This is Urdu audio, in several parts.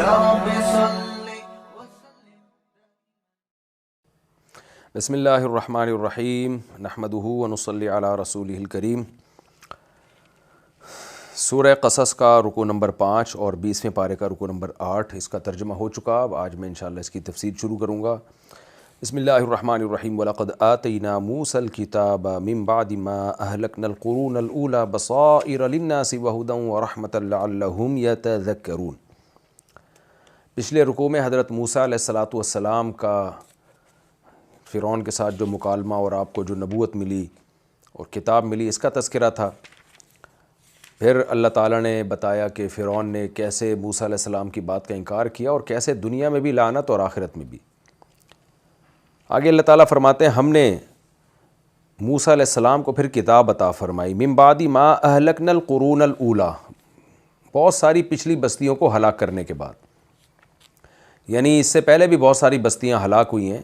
رب صل. بسم اللہ الرحمن الرحیم نحمدہ ونصلی علی رسولہ الکریم. سورہ قصص کا رکوع نمبر 5 اور 20ویں پارے کا رکوع نمبر 8 اس کا ترجمہ ہو چکا. اب آج میں انشاءاللہ اس کی تفسیر شروع کروں گا. بسم اللہ الرحمن الرحیم. وَلَقَدْ آتَيْنَا مُوسَى الْكِتَابَ مِن بَعْدِ مَا أَهْلَكْنَا الْقُرُونَ الْأُولَى بَصَائِرَ لِلنَّاسِ وَهُدًى وَرَحْمَةً لَعَلَّهُمْ يَتَذَكَّرُونَ. پچھلے رکوع میں حضرت موسیٰ علیہ السلام کا فرعون کے ساتھ جو مکالمہ اور آپ کو جو نبوت ملی اور کتاب ملی اس کا تذکرہ تھا. پھر اللہ تعالیٰ نے بتایا کہ فرعون نے کیسے موسیٰ علیہ السلام کی بات کا انکار کیا اور کیسے دنیا میں بھی لعنت اور آخرت میں بھی. آگے اللہ تعالیٰ فرماتے ہیں ہم نے موسیٰ علیہ السلام کو پھر کتاب عطا فرمائی. من بعد ما اہلکنا القرون الاولیٰ، بہت ساری پچھلی بستیوں کو ہلاک کرنے کے بعد. یعنی اس سے پہلے بھی بہت ساری بستیاں ہلاک ہوئی ہیں،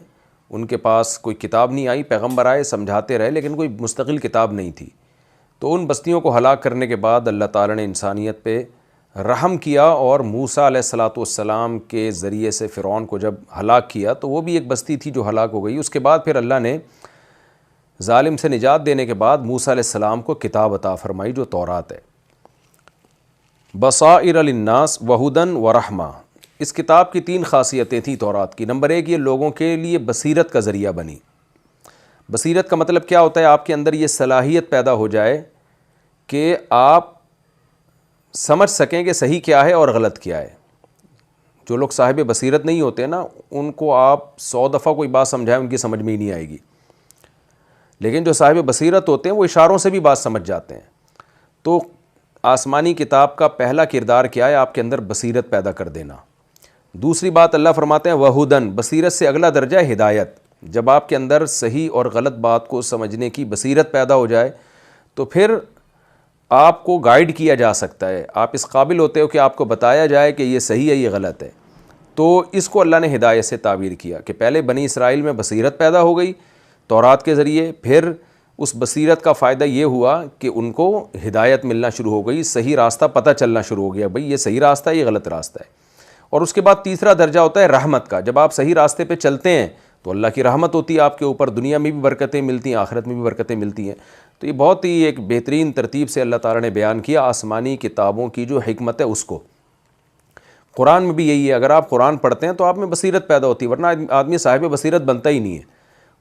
ان کے پاس کوئی کتاب نہیں آئی، پیغمبر آئے سمجھاتے رہے لیکن کوئی مستقل کتاب نہیں تھی. تو ان بستیوں کو ہلاک کرنے کے بعد اللہ تعالیٰ نے انسانیت پہ رحم کیا اور موسیٰ علیہ السلام کے ذریعے سے فرعون کو جب ہلاک کیا تو وہ بھی ایک بستی تھی جو ہلاک ہو گئی. اس کے بعد پھر اللہ نے ظالم سے نجات دینے کے بعد موسیٰ علیہ السلام کو کتاب عطا فرمائی جو تورات ہے. بصائر للناس وہدن ورحمہ. اس کتاب کی 3 خاصیتیں تھیں تورات کی. نمبر 1، یہ لوگوں کے لیے بصیرت کا ذریعہ بنی. بصیرت کا مطلب کیا ہوتا ہے؟ آپ کے اندر یہ صلاحیت پیدا ہو جائے کہ آپ سمجھ سکیں کہ صحیح کیا ہے اور غلط کیا ہے. جو لوگ صاحب بصیرت نہیں ہوتے نا، ان کو آپ 100 دفعہ کوئی بات سمجھائیں ان کی سمجھ میں ہی نہیں آئے گی. لیکن جو صاحب بصیرت ہوتے ہیں وہ اشاروں سے بھی بات سمجھ جاتے ہیں. تو آسمانی کتاب کا پہلا کردار کیا ہے؟ آپ کے اندر بصیرت پیدا کر دینا. دوسری بات اللہ فرماتے ہیں وہدن، بصیرت سے اگلا درجہ ہے ہدایت. جب آپ کے اندر صحیح اور غلط بات کو سمجھنے کی بصیرت پیدا ہو جائے تو پھر آپ کو گائیڈ کیا جا سکتا ہے. آپ اس قابل ہوتے ہو کہ آپ کو بتایا جائے کہ یہ صحیح ہے یہ غلط ہے. تو اس کو اللہ نے ہدایت سے تعبیر کیا کہ پہلے بنی اسرائیل میں بصیرت پیدا ہو گئی تورات کے ذریعے، پھر اس بصیرت کا فائدہ یہ ہوا کہ ان کو ہدایت ملنا شروع ہو گئی، صحیح راستہ پتہ چلنا شروع ہو گیا، بھئی یہ صحیح راستہ ہے یہ غلط راستہ ہے. اور اس کے بعد تیسرا درجہ ہوتا ہے رحمت کا. جب آپ صحیح راستے پہ چلتے ہیں تو اللہ کی رحمت ہوتی ہے آپ کے اوپر، دنیا میں بھی برکتیں ملتی ہیں آخرت میں بھی برکتیں ملتی ہیں. تو یہ بہت ہی ایک بہترین ترتیب سے اللہ تعالیٰ نے بیان کیا آسمانی کتابوں کی جو حکمت ہے اس کو. قرآن میں بھی یہی ہے، اگر آپ قرآن پڑھتے ہیں تو آپ میں بصیرت پیدا ہوتی ہے، ورنہ آدمی صاحب بصیرت بنتا ہی نہیں ہے.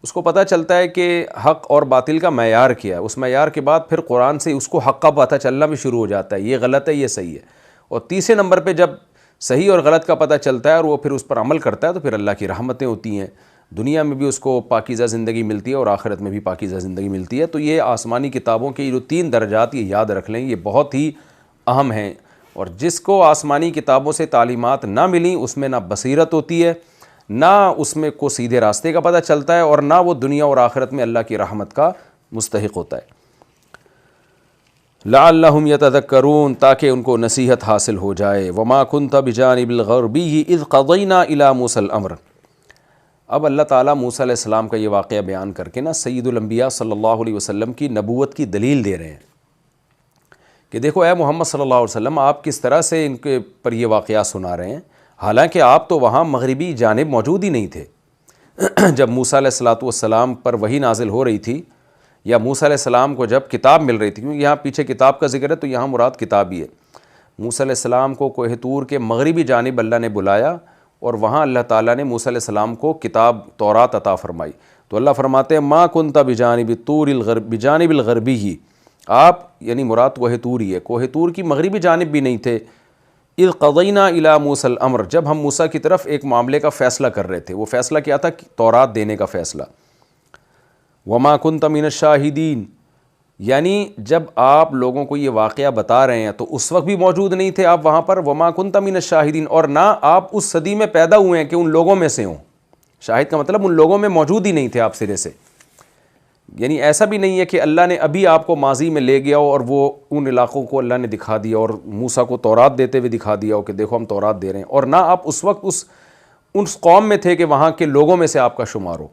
اس کو پتہ چلتا ہے کہ حق اور باطل کا معیار کیا ہے، اس معیار کے بعد پھر قرآن سے اس کو حق کا پتہ چلنا بھی شروع ہو جاتا ہے، یہ غلط ہے یہ صحیح ہے. اور تیسرے نمبر پہ جب صحیح اور غلط کا پتہ چلتا ہے اور وہ پھر اس پر عمل کرتا ہے تو پھر اللہ کی رحمتیں ہوتی ہیں، دنیا میں بھی اس کو پاکیزہ زندگی ملتی ہے اور آخرت میں بھی پاکیزہ زندگی ملتی ہے. تو یہ آسمانی کتابوں کے جو 3 درجات یہ یاد رکھ لیں، یہ بہت ہی اہم ہیں. اور جس کو آسمانی کتابوں سے تعلیمات نہ ملیں اس میں نہ بصیرت ہوتی ہے، نہ اس میں کو سیدھے راستے کا پتہ چلتا ہے، اور نہ وہ دنیا اور آخرت میں اللہ کی رحمت کا مستحق ہوتا ہے. لعلہم یتذکرون، تاکہ ان کو نصیحت حاصل ہو جائے. وما کنت بجانب الغربی اذ قضینا الی موسیٰ الامر. اب اللہ تعالیٰ موسیٰ علیہ السلام کا یہ واقعہ بیان کر کے نا سید الانبیاء صلی اللہ علیہ وسلم کی نبوت کی دلیل دے رہے ہیں کہ دیکھو اے محمد صلی اللہ علیہ وسلم، آپ کس طرح سے ان کے پر یہ واقعہ سنا رہے ہیں، حالانکہ آپ تو وہاں مغربی جانب موجود ہی نہیں تھے. جب موسیٰ علیہ السلام پر وحی نازل ہو رہی تھی یا موسیٰ علیہ السلام کو جب کتاب مل رہی تھی، کیونکہ یہاں پیچھے کتاب کا ذکر ہے تو یہاں مراد کتاب ہی ہے. موسیٰ علیہ السلام کو کوہ طور کے مغربی جانب اللہ نے بلایا اور وہاں اللہ تعالیٰ نے موسیٰ علیہ السلام کو کتاب تورات عطا فرمائی. تو اللہ فرماتے ہیں ما کنت بجانب الغربی ہی، آپ یعنی مراد کوہ طور ہی ہے، کوہ طور کی مغربی جانب بھی نہیں تھے. اذ قضینا الی موسیٰ الامر، جب ہم موسیٰ کی طرف ایک معاملے کا فیصلہ کر رہے تھے. وہ فیصلہ کیا تھا؟ تورات دینے کا فیصلہ. وما کنت من الشاہدین، یعنی جب آپ لوگوں کو یہ واقعہ بتا رہے ہیں تو اس وقت بھی موجود نہیں تھے آپ وہاں پر. وما کنت من الشاہدین، اور نہ آپ اس صدی میں پیدا ہوئے ہیں کہ ان لوگوں میں سے ہوں. شاہد کا مطلب ان لوگوں میں موجود ہی نہیں تھے آپ سرے سے. یعنی ایسا بھی نہیں ہے کہ اللہ نے ابھی آپ کو ماضی میں لے گیا ہو اور وہ ان علاقوں کو اللہ نے دکھا دیا اور موسیٰ کو تورات دیتے ہوئے دکھا دیا ہو کہ دیکھو ہم تورات دے رہے ہیں، اور نہ آپ اس وقت اس قوم میں تھے کہ وہاں کے لوگوں میں سے آپ کا شمار ہو.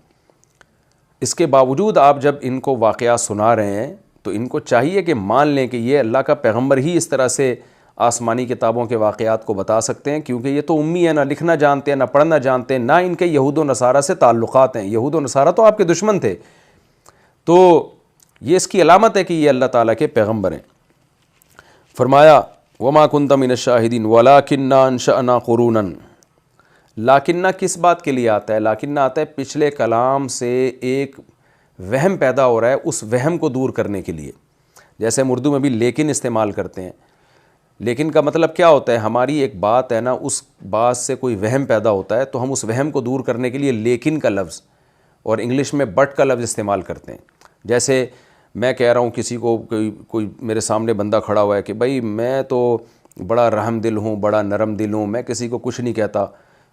اس کے باوجود آپ جب ان کو واقعات سنا رہے ہیں تو ان کو چاہیے کہ مان لیں کہ یہ اللہ کا پیغمبر ہی اس طرح سے آسمانی کتابوں کے واقعات کو بتا سکتے ہیں، کیونکہ یہ تو امی ہیں، نہ لکھنا جانتے ہیں، نہ پڑھنا جانتے ہیں، نہ ان کے یہود و نصارہ سے تعلقات ہیں. یہود و نصارہ تو آپ کے دشمن تھے. تو یہ اس کی علامت ہے کہ یہ اللہ تعالیٰ کے پیغمبر ہیں. فرمایا وما کنت من الشاہدین ولکننا انشأنا قرونا. لاکنہ کس بات کے لیے آتا ہے؟ لاکنہ آتا ہے پچھلے کلام سے ایک وہم پیدا ہو رہا ہے، اس وہم کو دور کرنے کے لیے. جیسے ہم اردو میں بھی لیکن استعمال کرتے ہیں. لیکن کا مطلب کیا ہوتا ہے؟ ہماری ایک بات ہے نا، اس بات سے کوئی وہم پیدا ہوتا ہے تو ہم اس وہم کو دور کرنے کے لیے لیکن کا لفظ اور انگلش میں بٹ کا لفظ استعمال کرتے ہیں. جیسے میں کہہ رہا ہوں کسی کو، کوئی میرے سامنے بندہ کھڑا ہوا ہے کہ بھائی میں تو بڑا رحم دل ہوں، بڑا نرم دل ہوں، میں کسی کو کچھ نہیں کہتا.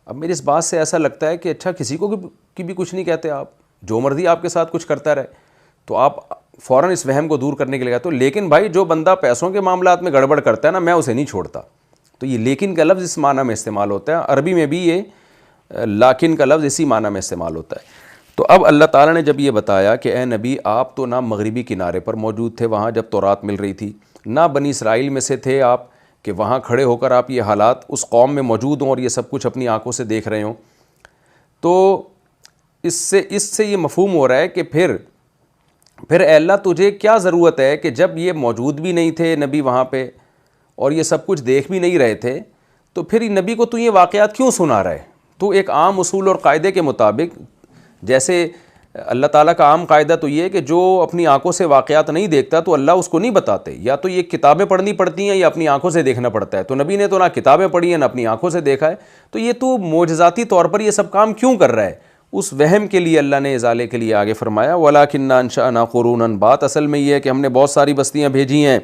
اب میری اس بات سے ایسا لگتا ہے کہ اچھا کسی کو بھی کچھ نہیں کہتے آپ، جو مرضی آپ کے ساتھ کچھ کرتا رہے، تو آپ فوراً اس وہم کو دور کرنے کے لیے کہتے ہو لیکن بھائی جو بندہ پیسوں کے معاملات میں گڑبڑ کرتا ہے نا، میں اسے نہیں چھوڑتا. تو یہ لیکن کا لفظ اس معنی میں استعمال ہوتا ہے. عربی میں بھی یہ لاکن کا لفظ اسی معنی میں استعمال ہوتا ہے. تو اب اللہ تعالیٰ نے جب یہ بتایا کہ اے نبی آپ تو نہ مغربی کنارے پر موجود تھے وہاں جب تورات مل رہی تھی، نہ بنی اسرائیل میں سے تھے آپ کہ وہاں کھڑے ہو کر آپ یہ حالات اس قوم میں موجود ہوں اور یہ سب کچھ اپنی آنکھوں سے دیکھ رہے ہوں، تو اس سے یہ مفہوم ہو رہا ہے کہ پھر اے اللہ تجھے کیا ضرورت ہے کہ جب یہ موجود بھی نہیں تھے نبی وہاں پہ اور یہ سب کچھ دیکھ بھی نہیں رہے تھے، تو پھر نبی کو تو یہ واقعات کیوں سنا رہا ہے؟ تو ایک عام اصول اور قاعدے کے مطابق، جیسے اللہ تعالیٰ کا عام قاعدہ تو یہ ہے کہ جو اپنی آنکھوں سے واقعات نہیں دیکھتا تو اللہ اس کو نہیں بتاتے، یا تو یہ کتابیں پڑھنی پڑتی ہیں یا اپنی آنکھوں سے دیکھنا پڑتا ہے. تو نبی نے تو نہ کتابیں پڑھی ہیں نہ اپنی آنکھوں سے دیکھا ہے، تو یہ تو معجزاتی طور پر یہ سب کام کیوں کر رہا ہے؟ اس وہم کے لیے اللہ نے ازالے کے لیے آگے فرمایا وَلَٰكِنَّا أَنشَأْنَا قُرُونًا. بات اصل میں یہ ہے کہ ہم نے بہت ساری بستیاں بھیجی ہیں.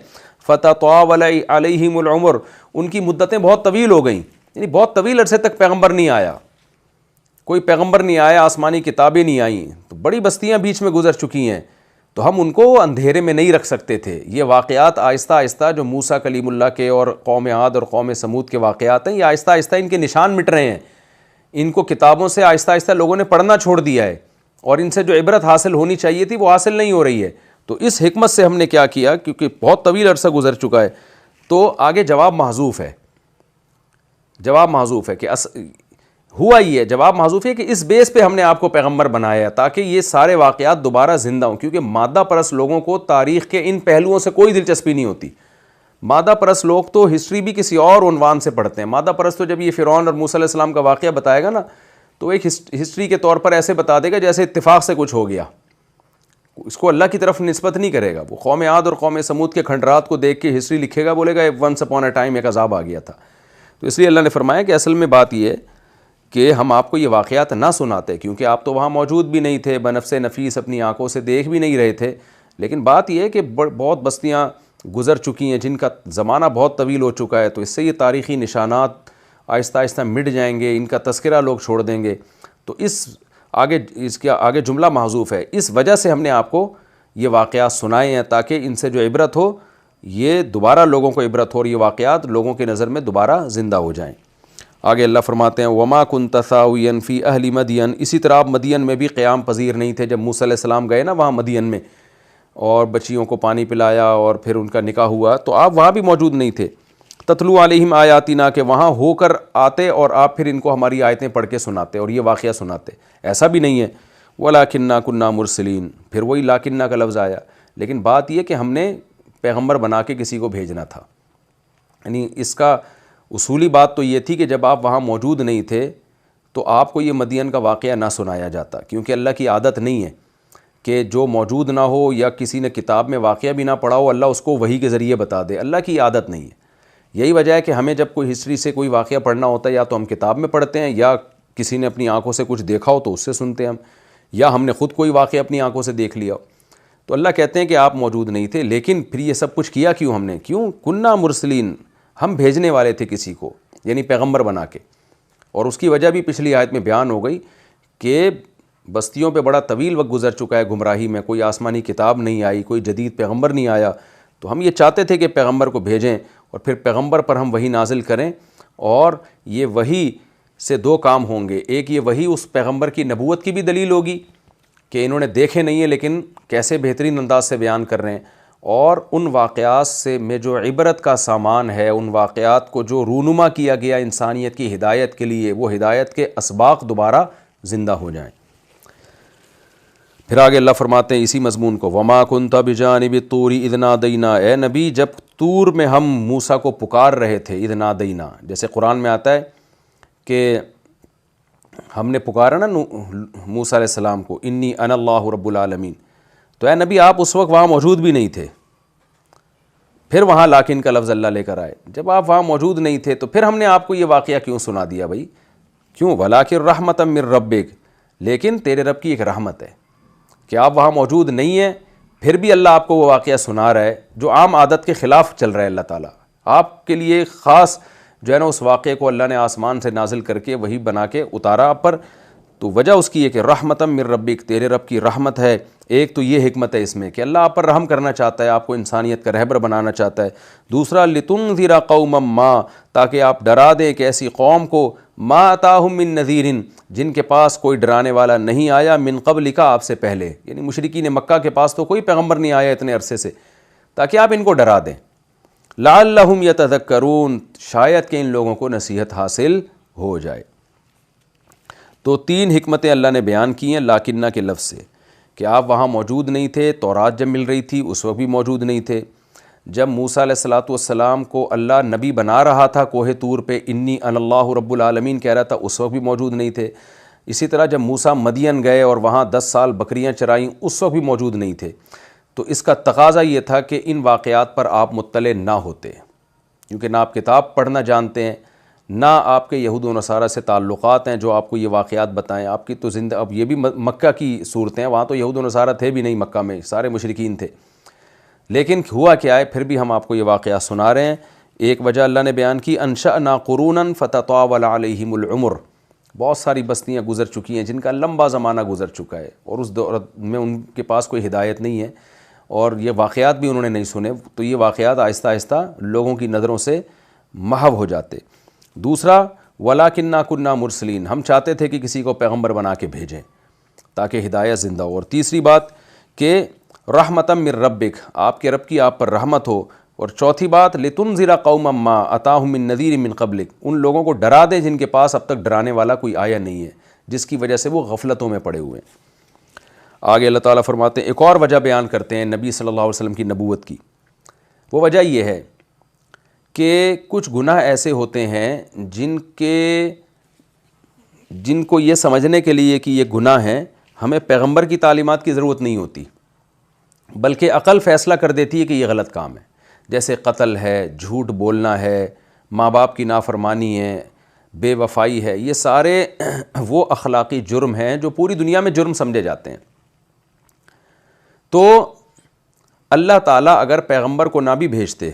فَتَطَاوَلَ عَلَيْهِمُ الْعُمُرُ. ان کی مدتیں بہت طویل ہو گئیں، یعنی بہت طویل عرصے تک پیغمبر نہیں آیا، کوئی پیغمبر نہیں آیا، آسمانی کتابیں نہیں آئیں، تو بڑی بستیاں بیچ میں گزر چکی ہیں. تو ہم ان کو اندھیرے میں نہیں رکھ سکتے تھے. یہ واقعات آہستہ آہستہ جو موسیٰ کلیم اللہ کے اور قوم عاد اور قوم سمود کے واقعات ہیں، یہ آہستہ آہستہ ان کے نشان مٹ رہے ہیں. ان کو کتابوں سے آہستہ آہستہ لوگوں نے پڑھنا چھوڑ دیا ہے اور ان سے جو عبرت حاصل ہونی چاہیے تھی وہ حاصل نہیں ہو رہی ہے. تو اس حکمت سے ہم نے کیا کیا، کیونکہ بہت طویل عرصہ گزر چکا ہے، تو آگے جواب محذوف ہے. جواب محذوف ہے کہ ہوا یہ ہے، جواب محذوف ہے کہ اس بیس پہ ہم نے آپ کو پیغمبر بنایا ہے تاکہ یہ سارے واقعات دوبارہ زندہ ہوں. کیونکہ مادہ پرست لوگوں کو تاریخ کے ان پہلوؤں سے کوئی دلچسپی نہیں ہوتی. مادہ پرست لوگ تو ہسٹری بھی کسی اور عنوان سے پڑھتے ہیں. مادہ پرست تو جب یہ فرعون اور موسیٰ علیہ السلام کا واقعہ بتائے گا نا، تو ایک ہسٹری کے طور پر ایسے بتا دے گا جیسے اتفاق سے کچھ ہو گیا، اس کو اللہ کی طرف نسبت نہیں کرے گا. وہ قوم عاد اور قوم سمود کے کھنڈرات کو دیکھ کے ہسٹری لکھے گا، بولے گا ونس اپون اے ٹائم ایک عذاب آ گیا تھا. تو اس لیے اللہ نے فرمایا کہ اصل میں بات یہ ہے کہ ہم آپ کو یہ واقعات نہ سناتے، کیونکہ آپ تو وہاں موجود بھی نہیں تھے، بنفس نفیس اپنی آنکھوں سے دیکھ بھی نہیں رہے تھے. لیکن بات یہ ہے کہ بہت بستیاں گزر چکی ہیں جن کا زمانہ بہت طویل ہو چکا ہے، تو اس سے یہ تاریخی نشانات آہستہ آہستہ مٹ جائیں گے، ان کا تذکرہ لوگ چھوڑ دیں گے. تو اس کے آگے جملہ محذوف ہے. اس وجہ سے ہم نے آپ کو یہ واقعات سنائے ہیں تاکہ ان سے جو عبرت ہو، یہ دوبارہ لوگوں کو عبرت ہو اور یہ واقعات لوگوں کی نظر میں دوبارہ زندہ ہو جائیں. آگے اللہ فرماتے ہیں وما كنت ثاويا في اهل مدین. اسی طرح آپ مدین میں بھی قیام پذیر نہیں تھے جب موسیٰ علیہ السلام گئے نا وہاں مدین میں اور بچیوں کو پانی پلایا اور پھر ان کا نکاح ہوا، تو آپ وہاں بھی موجود نہیں تھے. تتلو علیہم آیاتنا، کہ وہاں ہو کر آتے اور آپ پھر ان کو ہماری آیتیں پڑھ کے سناتے اور یہ واقعہ سناتے. ایسا بھی نہیں ہے. وَلَٰكِنَّا كُنَّا مُرْسِلِينَ. پھر وہی لاکنہ کا لفظ آیا. لیکن بات یہ کہ ہم نے پیغمبر بنا کے کسی کو بھیجنا تھا. یعنی اس کا اصولی بات تو یہ تھی کہ جب آپ وہاں موجود نہیں تھے تو آپ کو یہ مدین کا واقعہ نہ سنایا جاتا، کیونکہ اللہ کی عادت نہیں ہے کہ جو موجود نہ ہو یا کسی نے کتاب میں واقعہ بھی نہ پڑھا ہو اللہ اس کو وحی کے ذریعے بتا دے. اللہ کی عادت نہیں ہے. یہی وجہ ہے کہ ہمیں جب کوئی ہسٹری سے کوئی واقعہ پڑھنا ہوتا ہے یا تو ہم کتاب میں پڑھتے ہیں یا کسی نے اپنی آنکھوں سے کچھ دیکھا ہو تو اس سے سنتے ہیں ہم، یا ہم نے خود کوئی واقعہ اپنی آنکھوں سے دیکھ لیا ہو. تو اللہ کہتے ہیں کہ آپ موجود نہیں تھے، لیکن پھر یہ سب کچھ کیا کیوں ہم نے؟ کیوں؟ کننا مرسلین، ہم بھیجنے والے تھے کسی کو، یعنی پیغمبر بنا کے. اور اس کی وجہ بھی پچھلی آیت میں بیان ہو گئی کہ بستیوں پہ بڑا طویل وقت گزر چکا ہے گمراہی میں، کوئی آسمانی کتاب نہیں آئی، کوئی جدید پیغمبر نہیں آیا. تو ہم یہ چاہتے تھے کہ پیغمبر کو بھیجیں اور پھر پیغمبر پر ہم وحی نازل کریں، اور یہ وحی سے دو کام ہوں گے. ایک یہ وحی اس پیغمبر کی نبوت کی بھی دلیل ہوگی کہ انہوں نے دیکھے نہیں ہیں لیکن کیسے بہترین انداز سے بیان کر رہے ہیں، اور ان واقعات سے میں جو عبرت کا سامان ہے، ان واقعات کو جو رونما کیا گیا انسانیت کی ہدایت کے لیے، وہ ہدایت کے اسباق دوبارہ زندہ ہو جائیں۔ پھر آگے اللہ فرماتے ہیں اسی مضمون کو، وَمَا كُنْتَ بِجَانِبِ الطُّورِ إِذْ نَادَيْنَا، اے نبی جب طور میں ہم موسیٰ کو پکار رہے تھے، اِذْ نَادَيْنَا، جیسے قرآن میں آتا ہے کہ ہم نے پکارا نا موسیٰ علیہ السلام کو، انی انا اللہ رب العالمین، تو اے نبی آپ اس وقت وہاں موجود بھی نہیں تھے، پھر وہاں لیکن کا لفظ اللہ لے کر آئے، جب آپ وہاں موجود نہیں تھے تو پھر ہم نے آپ کو یہ واقعہ کیوں سنا دیا بھائی؟ کیوں؟ وَلَٰكِن رَحْمَةً مِّن رَبِّكَ، لیکن تیرے رب کی ایک رحمت ہے کہ آپ وہاں موجود نہیں ہیں، پھر بھی اللہ آپ کو وہ واقعہ سنا رہا ہے جو عام عادت کے خلاف چل رہا ہے۔ اللہ تعالیٰ آپ کے لیے خاص جو ہے نا اس واقعے کو اللہ نے آسمان سے نازل کر کے وہی بنا کے اتارا آپ پر، تو وجہ اس کی ہے کہ رحمتً من ربک، تیرے رب کی رحمت ہے۔ ایک تو یہ حکمت ہے اس میں کہ اللہ آپ پر رحم کرنا چاہتا ہے، آپ کو انسانیت کا رہبر بنانا چاہتا ہے۔ دوسرا لتنذر قوما ما، تاکہ آپ ڈرا دیں کہ ایسی قوم کو ما اتاہم من نذیر، جن کے پاس کوئی ڈرانے والا نہیں آیا من قبلک، آپ سے پہلے، یعنی مشرکین مکہ کے پاس تو کوئی پیغمبر نہیں آیا اتنے عرصے سے، تاکہ آپ ان کو ڈرا دیں۔ لعلہم یتذکرون، شاید کہ ان لوگوں کو نصیحت حاصل ہو جائے۔ تو تین حکمتیں اللہ نے بیان کی ہیں لاکنہ کے لفظ سے، کہ آپ وہاں موجود نہیں تھے، تورات جب مل رہی تھی اس وقت بھی موجود نہیں تھے، جب موسیٰ علیہ السلام کو اللہ نبی بنا رہا تھا کوہ طور پہ، انی انا اللہ رب العالمین کہہ رہا تھا، اس وقت بھی موجود نہیں تھے۔ اسی طرح جب موسیٰ مدین گئے اور وہاں 10 سال بکریاں چرائیں، اس وقت بھی موجود نہیں تھے۔ تو اس کا تقاضا یہ تھا کہ ان واقعات پر آپ مطلع نہ ہوتے، کیونکہ نہ آپ کتاب پڑھنا جانتے ہیں، نہ آپ کے یہود و نصارہ سے تعلقات ہیں جو آپ کو یہ واقعات بتائیں۔ آپ کی تو اب یہ بھی مکہ کی صورتیں ہیں، وہاں تو یہود و نصارہ تھے بھی نہیں، مکہ میں سارے مشرکین تھے، لیکن ہوا کیا ہے، پھر بھی ہم آپ کو یہ واقعات سنا رہے ہیں۔ ایک وجہ اللہ نے بیان کی، انشأنا قرونا فتطاول علیہم العمر، بہت ساری بستیاں گزر چکی ہیں جن کا لمبا زمانہ گزر چکا ہے، اور اس دور میں ان کے پاس کوئی ہدایت نہیں ہے، اور یہ واقعات بھی انہوں نے نہیں سنے، تو یہ واقعات آہستہ آہستہ لوگوں کی نظروں سے محو ہو جاتے۔ دوسرا وَلَٰكِنَّا كُنَّا مُرْسِلِينَ، ہم چاہتے تھے کہ کسی کو پیغمبر بنا کے بھیجیں تاکہ ہدایت زندہ ہو۔ اور تیسری بات کہ رحمتً من ربک، آپ کے رب کی آپ پر رحمت ہو۔ اور چوتھی بات لِتُنذِرَ قَوْمًا مَّا أَتَاهُم مِّن نَذِيرٍ مِّن قَبْلِكَ، ان لوگوں کو ڈرا دیں جن کے پاس اب تک ڈرانے والا کوئی آیا نہیں ہے، جس کی وجہ سے وہ غفلتوں میں پڑے ہوئے ہیں۔ آگے اللہ تعالیٰ فرماتے ہیں، ایک اور وجہ بیان کرتے ہیں نبی صلی اللہ علیہ وسلم کی نبوت کی۔ وہ وجہ یہ ہے کہ کچھ گناہ ایسے ہوتے ہیں جن کو یہ سمجھنے کے لیے کہ یہ گناہ ہیں ہمیں پیغمبر کی تعلیمات کی ضرورت نہیں ہوتی، بلکہ عقل فیصلہ کر دیتی ہے کہ یہ غلط کام ہے، جیسے قتل ہے، جھوٹ بولنا ہے، ماں باپ کی نافرمانی ہے، بے وفائی ہے، یہ سارے وہ اخلاقی جرم ہیں جو پوری دنیا میں جرم سمجھے جاتے ہیں۔ تو اللہ تعالیٰ اگر پیغمبر کو نہ بھی بھیجتے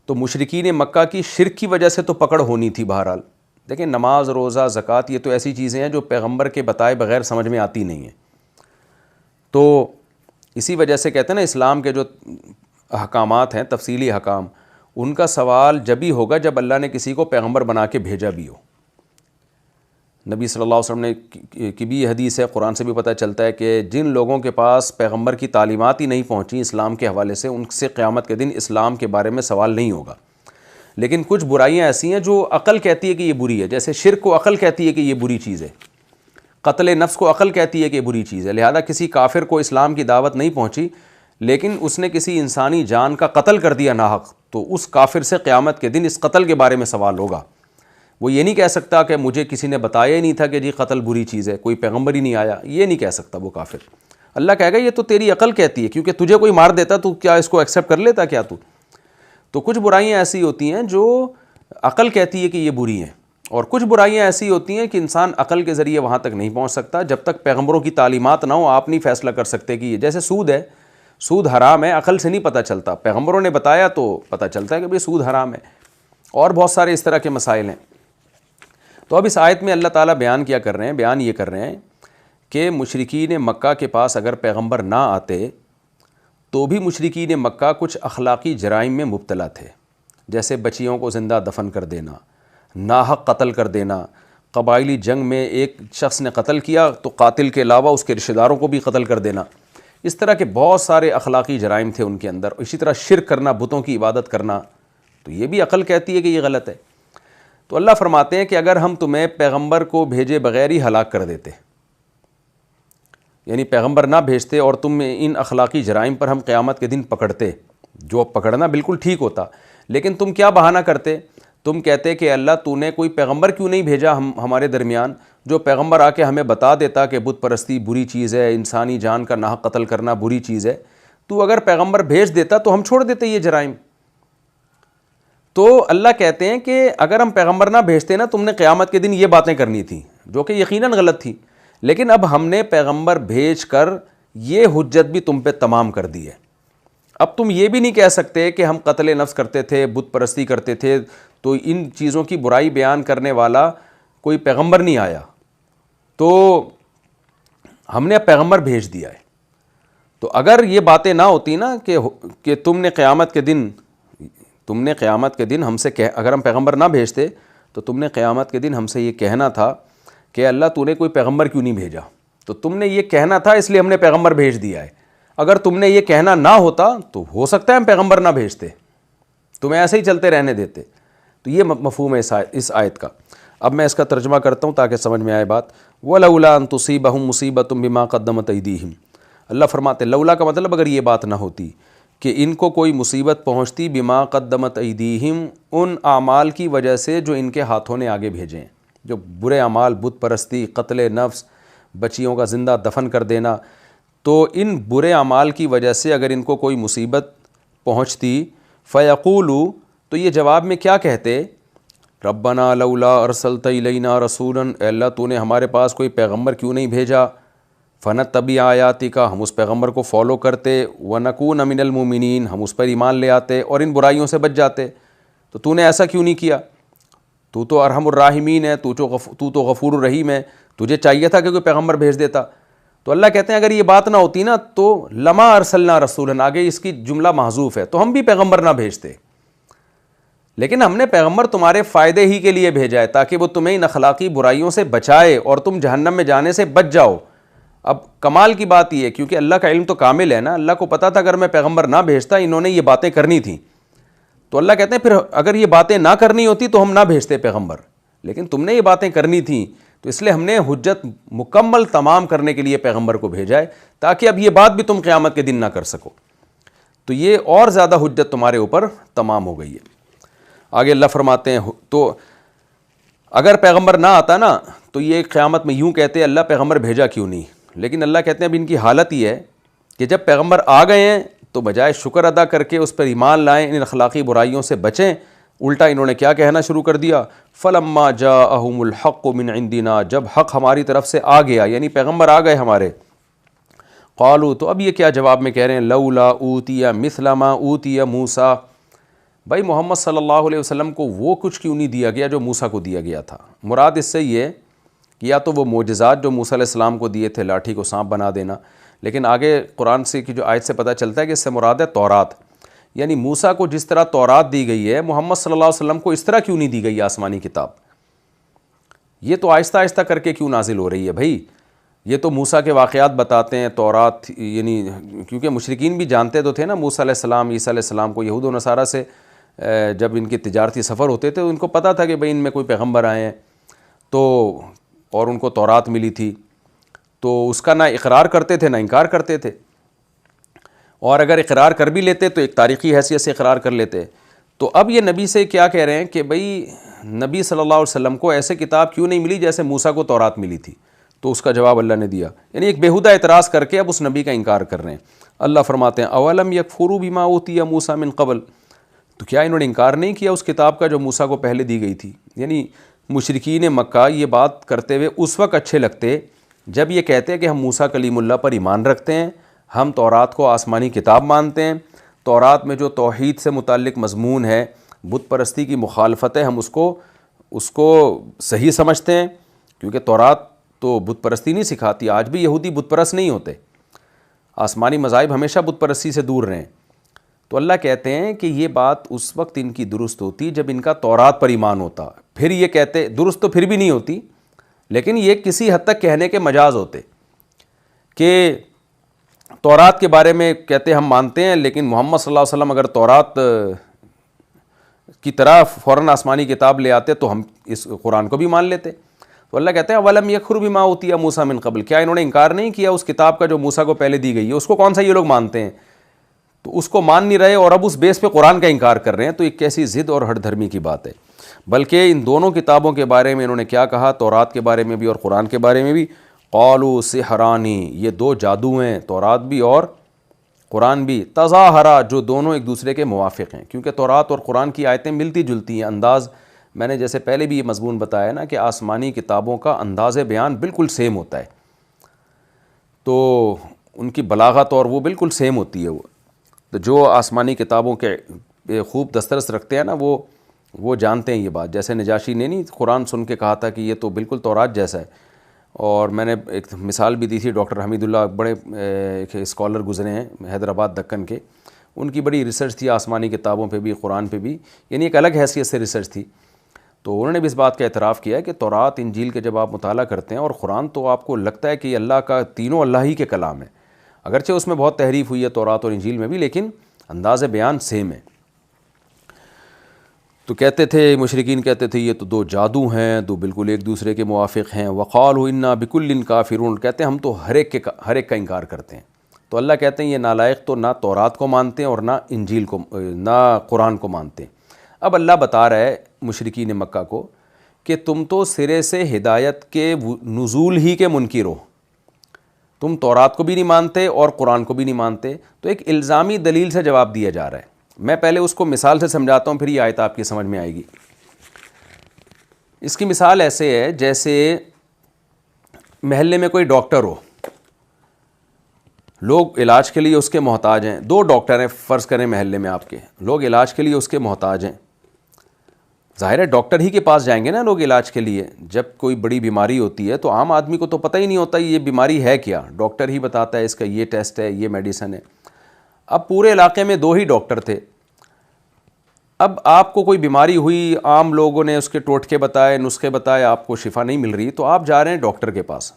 تو مشرکین مکہ کی شرک کی وجہ سے تو پکڑ ہونی تھی بہرحال۔ دیکھیں نماز، روزہ، زکوٰۃ، یہ تو ایسی چیزیں ہیں جو پیغمبر کے بتائے بغیر سمجھ میں آتی نہیں ہیں۔ تو اسی وجہ سے کہتے ہیں نا اسلام کے جو احکامات ہیں، تفصیلی احکام، ان کا سوال جب ہی ہوگا جب اللہ نے کسی کو پیغمبر بنا کے بھیجا بھی ہو۔ نبی صلی اللہ علیہ وسلم نے کی بھی حدیث ہے، قرآن سے بھی پتہ چلتا ہے کہ جن لوگوں کے پاس پیغمبر کی تعلیمات ہی نہیں پہنچی اسلام کے حوالے سے، ان سے قیامت کے دن اسلام کے بارے میں سوال نہیں ہوگا۔ لیکن کچھ برائیاں ایسی ہیں جو عقل کہتی ہے کہ یہ بری ہے، جیسے شرک کو عقل کہتی ہے کہ یہ بری چیز ہے، قتل نفس کو عقل کہتی ہے کہ یہ بری چیز ہے، لہذا کسی کافر کو اسلام کی دعوت نہیں پہنچی لیکن اس نے کسی انسانی جان کا قتل کر دیا ناحق، تو اس کافر سے قیامت کے دن اس قتل کے بارے میں سوال ہوگا۔ وہ یہ نہیں کہہ سکتا کہ مجھے کسی نے بتایا ہی نہیں تھا کہ جی قتل بری چیز ہے، کوئی پیغمبر ہی نہیں آیا، یہ نہیں کہہ سکتا وہ کافر۔ اللہ کہے گا یہ تو تیری عقل کہتی ہے، کیونکہ تجھے کوئی مار دیتا تو کیا اس کو ایکسیپٹ کر لیتا کیا تو؟ تو کچھ برائیاں ایسی ہوتی ہیں جو عقل کہتی ہے کہ یہ بری ہیں، اور کچھ برائیاں ایسی ہوتی ہیں کہ انسان عقل کے ذریعے وہاں تک نہیں پہنچ سکتا، جب تک پیغمبروں کی تعلیمات نہ ہو آپ نہیں فیصلہ کر سکتے کہ یہ، جیسے سود ہے، سود حرام ہے، عقل سے نہیں پتہ چلتا، پیغمبروں نے بتایا تو پتہ چلتا ہے کہ بھئی سود حرام ہے، اور بہت سارے اس طرح کے مسائل ہیں۔ تو اب اس آیت میں اللہ تعالیٰ بیان یہ کر رہے ہیں کہ مشرکین مکہ کے پاس اگر پیغمبر نہ آتے تو بھی مشرکین مکہ کچھ اخلاقی جرائم میں مبتلا تھے، جیسے بچیوں کو زندہ دفن کر دینا، ناحق قتل کر دینا، قبائلی جنگ میں ایک شخص نے قتل کیا تو قاتل کے علاوہ اس کے رشتہ داروں کو بھی قتل کر دینا، اس طرح کے بہت سارے اخلاقی جرائم تھے ان کے اندر. اسی طرح شرک کرنا, بتوں کی عبادت کرنا, تو یہ بھی عقل کہتی ہے کہ یہ غلط ہے. تو اللہ فرماتے ہیں کہ اگر ہم تمہیں پیغمبر کو بھیجے بغیر ہی ہلاک کر دیتے, یعنی پیغمبر نہ بھیجتے اور تم ان اخلاقی جرائم پر ہم قیامت کے دن پکڑتے, جو پکڑنا بالکل ٹھیک ہوتا, لیکن تم کیا بہانہ کرتے, تم کہتے کہ اللہ تو نے کوئی پیغمبر کیوں نہیں بھیجا ہمارے درمیان, جو پیغمبر آ کے ہمیں بتا دیتا کہ بت پرستی بری چیز ہے, انسانی جان کا ناحق قتل کرنا بری چیز ہے. تو اگر پیغمبر بھیج دیتا تو ہم چھوڑ دیتے یہ جرائم. تو اللہ کہتے ہیں کہ اگر ہم پیغمبر نہ بھیجتے نا, تم نے قیامت کے دن یہ باتیں کرنی تھیں جو کہ یقیناً غلط تھی, لیکن اب ہم نے پیغمبر بھیج کر یہ حجت بھی تم پہ تمام کر دی ہے. اب تم یہ بھی نہیں کہہ سکتے کہ ہم قتل نفس کرتے تھے, بت پرستی کرتے تھے, تو ان چیزوں کی برائی بیان کرنے والا کوئی پیغمبر نہیں آیا, تو ہم نے اب پیغمبر بھیج دیا ہے. تو اگر یہ باتیں نہ ہوتی نا کہ تم نے قیامت کے دن ہم سے اگر ہم پیغمبر نہ بھیجتے تو تم نے قیامت کے دن ہم سے یہ کہنا تھا کہ اللہ تو نے کوئی پیغمبر کیوں نہیں بھیجا. تو تم نے یہ کہنا تھا اس لیے ہم نے پیغمبر بھیج دیا ہے. اگر تم نے یہ کہنا نہ ہوتا تو ہو سکتا ہے ہم پیغمبر نہ بھیجتے, تمہیں ایسے ہی چلتے رہنے دیتے. تو یہ مفہوم ہے اس آیت کا. اب میں اس کا ترجمہ کرتا ہوں تاکہ سمجھ میں آئے بات. وَلَوْلَا أَن تُصِيبَهُم مُّصِيبَةٌ بِمَا قَدَّمَتْ أَيْدِيهِمْ, اللہ فرماتے لولا کا مطلب اگر یہ بات نہ ہوتی کہ ان کو کوئی مصیبت پہنچتی بما قدمت ایدیہم, ان اعمال کی وجہ سے جو ان کے ہاتھوں نے آگے بھیجے ہیں, جو برے اعمال, بت پرستی, قتل نفس, بچیوں کا زندہ دفن کر دینا, تو ان برے اعمال کی وجہ سے اگر ان کو کوئی مصیبت پہنچتی فیقولو, تو یہ جواب میں کیا کہتے, ربنا لولا ارسلت الینا رسولا, اے اللہ تو نے ہمارے پاس کوئی پیغمبر کیوں نہیں بھیجا, فنتبع آیاتک, ہم اس پیغمبر کو فالو کرتے, ونکون من المؤمنین, ہم اس پر ایمان لے آتے اور ان برائیوں سے بچ جاتے. تو نے ایسا کیوں نہیں کیا, تو تو ارحم الراحمین ہے, تو تو غفور الرحیم ہے, تجھے چاہیے تھا کہ کوئی پیغمبر بھیج دیتا. تو اللہ کہتے ہیں اگر یہ بات نہ ہوتی نا تو لما ارسلنا رسولا, آگے اس کی جملہ محذوف ہے, تو ہم بھی پیغمبر نہ بھیجتے, لیکن ہم نے پیغمبر تمہارے فائدے ہی کے لیے بھیجا ہے تاکہ وہ تمہیں ان اخلاقی برائیوں سے بچائے اور تم جہنم میں جانے سے بچ جاؤ. اب کمال کی بات یہ ہے کیونکہ اللہ کا علم تو کامل ہے نا, اللہ کو پتا تھا اگر میں پیغمبر نہ بھیجتا انہوں نے یہ باتیں کرنی تھیں, تو اللہ کہتے ہیں پھر اگر یہ باتیں نہ کرنی ہوتی تو ہم نہ بھیجتے پیغمبر, لیکن تم نے یہ باتیں کرنی تھیں تو اس لیے ہم نے حجت مکمل تمام کرنے کے لیے پیغمبر کو بھیجا ہے تاکہ اب یہ بات بھی تم قیامت کے دن نہ کر سکو. تو یہ اور زیادہ حجت تمہارے اوپر تمام ہو گئی ہے. آگے اللہ فرماتے ہیں تو اگر پیغمبر نہ آتا نا تو یہ قیامت میں یوں کہتے اللہ پیغمبر بھیجا کیوں نہیں, لیکن اللہ کہتے ہیں اب ان کی حالت یہ ہے کہ جب پیغمبر آ گئے ہیں تو بجائے شکر ادا کر کے اس پر ایمان لائیں, ان اخلاقی برائیوں سے بچیں, الٹا انہوں نے کیا کہنا شروع کر دیا, فلما جاءہم الحق من عندنا, جب حق ہماری طرف سے آ گیا یعنی پیغمبر آ گئے ہمارے, قالوا, تو اب یہ کیا جواب میں کہہ رہے ہیں, لولا اوتی مثل ما اوتی موسیٰ, بھائی محمد صلی اللہ علیہ وسلم کو وہ کچھ کیوں نہیں دیا گیا جو موسیٰ کو دیا گیا تھا. مراد اس سے یہ کہ یا تو وہ معجزات جو موسیٰ علیہ السلام کو دیے تھے, لاٹھی کو سانپ بنا دینا, لیکن آگے قرآن سے کی جو آیت سے پتہ چلتا ہے کہ اس سے مراد ہے تورات, یعنی موسیٰ کو جس طرح تورات دی گئی ہے محمد صلی اللہ علیہ وسلم کو اس طرح کیوں نہیں دی گئی آسمانی کتاب. یہ تو آہستہ آہستہ کر کے کیوں نازل ہو رہی ہے بھائی, یہ تو موسیٰ کے واقعات بتاتے ہیں تورات, یعنی کیونکہ مشرکین بھی جانتے تو تھے نا موسیٰ علیہ السلام عیسیٰ علیہ السلام کو, یہود و نصارہ سے جب ان کے تجارتی سفر ہوتے تھے ان کو پتہ تھا کہ بھئی ان میں کوئی پیغمبر آئے ہیں, تو اور ان کو تورات ملی تھی, تو اس کا نہ اقرار کرتے تھے نہ انکار کرتے تھے, اور اگر اقرار کر بھی لیتے تو ایک تاریخی حیثیت سے اقرار کر لیتے. تو اب یہ نبی سے کیا کہہ رہے ہیں کہ بھئی نبی صلی اللہ علیہ وسلم کو ایسے کتاب کیوں نہیں ملی جیسے موسیٰ کو تورات ملی تھی. تو اس کا جواب اللہ نے دیا, یعنی ایک بیہودہ اعتراض کر کے اب اس نبی کا انکار کر رہے ہیں. اللہ فرماتے ہیں اولم یکفروا بما اوتی موسیٰ من قبل, تو کیا انہوں نے انکار نہیں کیا اس کتاب کا جو موسیٰ کو پہلے دی گئی تھی. یعنی مشرکین مکہ یہ بات کرتے ہوئے اس وقت اچھے لگتے جب یہ کہتے کہ ہم موسیٰ کلیم اللہ پر ایمان رکھتے ہیں, ہم تورات کو آسمانی کتاب مانتے ہیں, تورات میں جو توحید سے متعلق مضمون ہے, بت پرستی کی مخالفت ہے, ہم اس کو صحیح سمجھتے ہیں, کیونکہ تورات تو بت پرستی نہیں سکھاتی. آج بھی یہودی بت پرست نہیں ہوتے, آسمانی مذاہب ہمیشہ بت پرستی سے دور رہیں. تو اللہ کہتے ہیں کہ یہ بات اس وقت ان کی درست ہوتی جب ان کا تورات پر ایمان ہوتا, پھر یہ کہتے درست تو پھر بھی نہیں ہوتی, لیکن یہ کسی حد تک کہنے کے مجاز ہوتے کہ تورات کے بارے میں کہتے ہم مانتے ہیں، لیکن محمد صلی اللہ علیہ وسلم اگر تورات کی طرح فوراً آسمانی کتاب لے آتے تو ہم اس قرآن کو بھی مان لیتے. تو اللہ کہتے ہیں وَلَمْ يَكْفُرْ بِمَا أُوتِيَ مُوسَىٰ مِن قَبْلُ، کیا انہوں نے انکار نہیں کیا اس کتاب کا جو موسیٰ کو پہلے دی گئی ہے؟ اس کو کون سا یہ لوگ مانتے ہیں، تو اس کو مان نہیں رہے اور اب اس بیس پہ قرآن کا انکار کر رہے ہیں. تو ایک کیسی ضد اور ہٹ دھرمی کی بات ہے. بلکہ ان دونوں کتابوں کے بارے میں انہوں نے کیا کہا، تورات کے بارے میں بھی اور قرآن کے بارے میں بھی، قالوا سحرانی، یہ دو جادو ہیں، تورات بھی اور قرآن بھی، تظاہرا، جو دونوں ایک دوسرے کے موافق ہیں. کیونکہ تورات اور قرآن کی آیتیں ملتی جلتی ہیں، انداز، میں نے جیسے پہلے بھی یہ مضمون بتایا نا کہ آسمانی کتابوں کا انداز بیان بالکل سیم ہوتا ہے، تو ان کی بلاغت اور وہ بالکل سیم ہوتی ہے. وہ تو جو آسمانی کتابوں کے خوب دسترس رکھتے ہیں نا وہ جانتے ہیں یہ بات. جیسے نجاشی نے نہیں قرآن سن کے کہا تھا کہ یہ تو بالکل تورات جیسا ہے. اور میں نے ایک مثال بھی دی تھی، ڈاکٹر حمید اللہ بڑے ایک اسکالر گزرے ہیں حیدرآباد دکن کے، ان کی بڑی ریسرچ تھی آسمانی کتابوں پہ بھی قرآن پہ بھی، یعنی ایک الگ حیثیت سے ریسرچ تھی. تو انہوں نے بھی اس بات کا اعتراف کیا ہے کہ تورات انجیل کے جب آپ مطالعہ کرتے ہیں اور قرآن، تو آپ کو لگتا ہے کہ یہ اللہ کا، تینوں اللہ ہی کے کلام ہے. اگرچہ اس میں بہت تحریف ہوئی ہے تورات اور انجیل میں بھی، لیکن انداز بیان سیم ہے. تو کہتے تھے مشرکین، کہتے تھے یہ تو دو جادو ہیں، دو بالکل ایک دوسرے کے موافق ہیں. وقالوا انا بکل کافرون، کہتے ہیں ہم تو ہر ایک کا انکار کرتے ہیں. تو اللہ کہتے ہیں یہ نالائق تو نہ تورات کو مانتے ہیں اور نہ انجیل کو، نہ قرآن کو مانتے ہیں. اب اللہ بتا رہا ہے مشرکین مکہ کو کہ تم تو سرے سے ہدایت کے نزول ہی کے منکر ہو، تم تورات کو بھی نہیں مانتے اور قرآن کو بھی نہیں مانتے. تو ایک الزامی دلیل سے جواب دیا جا رہا ہے. میں پہلے اس کو مثال سے سمجھاتا ہوں، پھر یہ آیت آپ کی سمجھ میں آئے گی. اس کی مثال ایسے ہے جیسے محلے میں کوئی ڈاکٹر ہو، لوگ علاج کے لیے اس کے محتاج ہیں. دو ڈاکٹر ہیں فرض کریں محلے میں آپ کے، لوگ علاج کے لیے اس کے محتاج ہیں. ظاہر ہے ڈاکٹر ہی کے پاس جائیں گے نا لوگ علاج کے لیے. جب کوئی بڑی بیماری ہوتی ہے تو عام آدمی کو تو پتہ ہی نہیں ہوتا یہ بیماری ہے کیا، ڈاکٹر ہی بتاتا ہے اس کا یہ ٹیسٹ ہے، یہ میڈیسن ہے. اب پورے علاقے میں دو ہی ڈاکٹر تھے. اب آپ کو کوئی بیماری ہوئی، عام لوگوں نے اس کے ٹوٹکے بتائے، نسخے بتائے، آپ کو شفا نہیں مل رہی، تو آپ جا رہے ہیں ڈاکٹر کے پاس.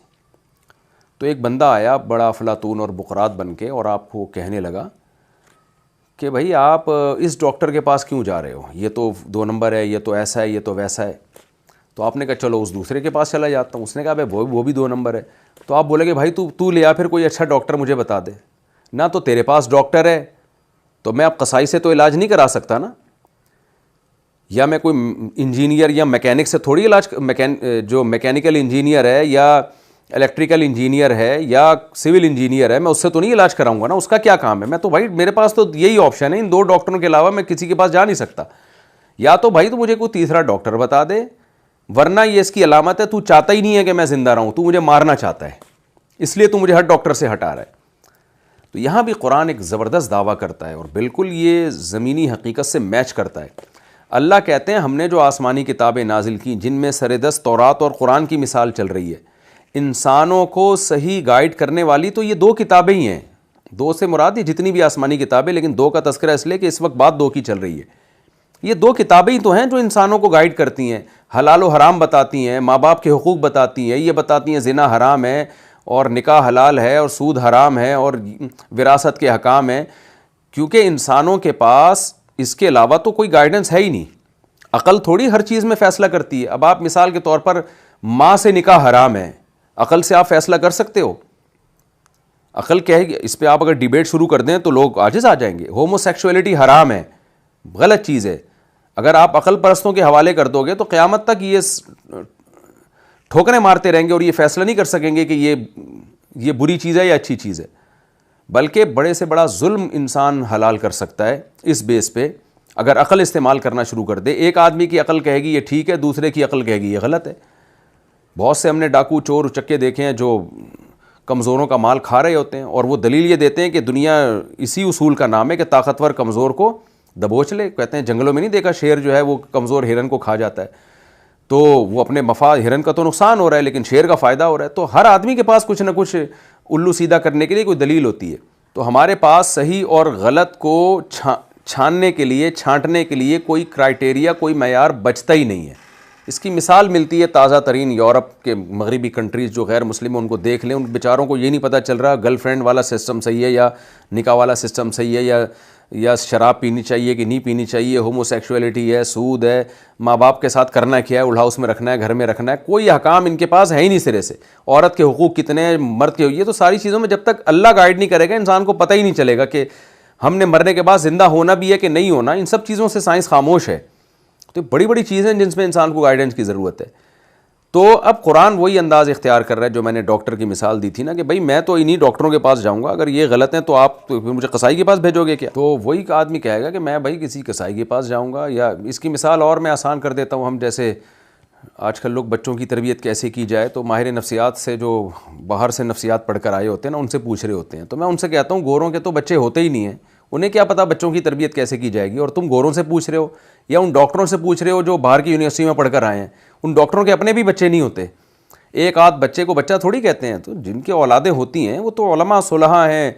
تو ایک بندہ آیا بڑا افلاطون اور بقرات بن کے اور آپ کو کہنے لگا کہ بھائی آپ اس ڈاکٹر کے پاس کیوں جا رہے ہو، یہ تو 2 نمبر ہے، یہ تو ایسا ہے، یہ تو ویسا ہے. تو آپ نے کہا چلو اس دوسرے کے پاس چلا جاتا ہوں. اس نے کہا بھائی وہ بھی 2 نمبر ہے. تو آپ بولے کہ بھائی تو لے آ پھر کوئی اچھا ڈاکٹر مجھے بتا دے. نہ تو تیرے پاس ڈاکٹر ہے تو میں اب قصائی سے تو علاج نہیں کرا سکتا نا، یا میں کوئی انجینئر یا میکینک سے تھوڑی علاج، جو میکینیکل انجینئر ہے یا الیکٹریکل انجینئر ہے یا سول انجینئر ہے، میں اس سے تو نہیں علاج کراؤں گا نا. اس کا کیا کام ہے؟ میں تو بھائی میرے پاس تو یہی آپشن ہے، ان 2 ڈاکٹروں کے علاوہ میں کسی کے پاس جا نہیں سکتا. یا تو بھائی تو مجھے کوئی تیسرا ڈاکٹر بتا دے، ورنہ یہ اس کی علامت ہے تو چاہتا ہی نہیں ہے کہ میں زندہ رہوں، تو مجھے مارنا چاہتا ہے، اس لیے تو مجھے ہر ڈاکٹر سے ہٹا رہا ہے. تو یہاں بھی قرآن ایک زبردست دعویٰ کرتا ہے اور بالکل یہ زمینی حقیقت سے میچ کرتا ہے. اللہ کہتے ہیں ہم نے جو آسمانی کتابیں نازل کی جن میں سردست تورات اور قرآن کی مثال چل رہی ہے، انسانوں کو صحیح گائیڈ کرنے والی تو یہ 2 کتابیں ہی ہیں. 2 سے مراد یہ جتنی بھی آسمانی کتابیں، لیکن 2 کا تذکرہ اس لیے کہ اس وقت بات 2 کی چل رہی ہے. یہ 2 کتابیں ہی تو ہیں جو انسانوں کو گائیڈ کرتی ہیں، حلال و حرام بتاتی ہیں، ماں باپ کے حقوق بتاتی ہیں، یہ بتاتی ہیں زنا حرام ہے اور نکاح حلال ہے اور سود حرام ہے اور وراثت کے احکام ہیں. کیونکہ انسانوں کے پاس اس کے علاوہ تو کوئی گائیڈنس ہے ہی نہیں. عقل تھوڑی ہر چیز میں فیصلہ کرتی ہے. اب آپ مثال کے طور پر ماں سے نکاح حرام ہے، عقل سے آپ فیصلہ کر سکتے ہو؟ عقل کہے گی، اس پہ آپ اگر ڈیبیٹ شروع کر دیں تو لوگ عاجز آ جائیں گے. ہومو سیکشولیٹی حرام ہے، غلط چیز ہے. اگر آپ عقل پرستوں کے حوالے کر دو گے تو قیامت تک یہ ٹھوکریں مارتے رہیں گے اور یہ فیصلہ نہیں کر سکیں گے کہ یہ بری چیز ہے یا اچھی چیز ہے. بلکہ بڑے سے بڑا ظلم انسان حلال کر سکتا ہے اس بیس پہ اگر عقل استعمال کرنا شروع کر دے. ایک آدمی کی عقل کہے گی یہ ٹھیک ہے، دوسرے کی عقل کہے گی یہ غلط ہے. بہت سے ہم نے ڈاکو چور چکے دیکھے ہیں جو کمزوروں کا مال کھا رہے ہوتے ہیں اور وہ دلیل یہ دیتے ہیں کہ دنیا اسی اصول کا نام ہے کہ طاقتور کمزور کو دبوچ لے. کہتے ہیں جنگلوں میں نہیں دیکھا شیر جو ہے وہ کمزور ہرن کو کھا جاتا ہے، تو وہ اپنے مفاد، ہرن کا تو نقصان ہو رہا ہے لیکن شیر کا فائدہ ہو رہا ہے. تو ہر آدمی کے پاس کچھ نہ کچھ الو سیدھا کرنے کے لیے کوئی دلیل ہوتی ہے. تو ہمارے پاس صحیح اور غلط کو چھاننے کے لیے، چھانٹنے کے لیے کوئی کرائٹیریا، کوئی معیار بچتا ہی نہیں ہے. اس کی مثال ملتی ہے تازہ ترین یورپ کے مغربی کنٹریز جو غیر مسلم ہیں ان کو دیکھ لیں، ان بیچاروں کو یہ نہیں پتہ چل رہا گرل فرینڈ والا سسٹم صحیح ہے یا نکاح والا سسٹم صحیح ہے، یا شراب پینی چاہیے کہ نہیں پینی چاہیے، ہومو سیکشولیٹی ہے، سود ہے، ماں باپ کے ساتھ کرنا کیا ہے، اولڈ ہاؤس میں رکھنا ہے، گھر میں رکھنا ہے، کوئی احکام ان کے پاس ہے ہی نہیں سرے سے. عورت کے حقوق کتنے ہیں، مرد کے، یہ تو ساری چیزوں میں جب تک اللہ گائیڈ نہیں کرے گا انسان کو پتہ ہی نہیں چلے گا کہ ہم نے مرنے کے بعد زندہ ہونا بھی ہے کہ نہیں ہونا. ان سب چیزوں سے سائنس خاموش ہے. تو بڑی بڑی چیزیں جن میں انسان کو گائیڈنس کی ضرورت ہے. تو اب قرآن وہی انداز اختیار کر رہا ہے جو میں نے ڈاکٹر کی مثال دی تھی نا، کہ بھائی میں تو انہی ڈاکٹروں کے پاس جاؤں گا، اگر یہ غلط ہیں تو آپ تو مجھے قصائی کے پاس بھیجو گے کیا؟ تو وہی آدمی کہے گا کہ میں بھائی کسی قصائی کے پاس جاؤں گا. یا اس کی مثال اور میں آسان کر دیتا ہوں، ہم جیسے آج کل لوگ بچوں کی تربیت کیسے کی جائے تو ماہر نفسیات سے جو باہر سے نفسیات پڑھ کر آئے ہوتے ہیں نا ان سے پوچھ رہے ہوتے ہیں. تو میں ان سے کہتا ہوں گوروں کے تو بچے ہوتے ہی نہیں ہیں، انہیں کیا پتہ بچوں کی تربیت کیسے کی جائے گی، اور تم گوروں سے پوچھ رہے ہو یا ان ڈاکٹروں سے پوچھ رہے ہو جو باہر کی یونیورسٹی میں پڑھ کر آئے ہیں. ان ڈاکٹروں کے اپنے بھی بچے نہیں ہوتے، ایک آدھ بچے کو بچہ تھوڑی کہتے ہیں. تو جن کی اولادیں ہوتی ہیں وہ تو علماء صلحاء ہیں،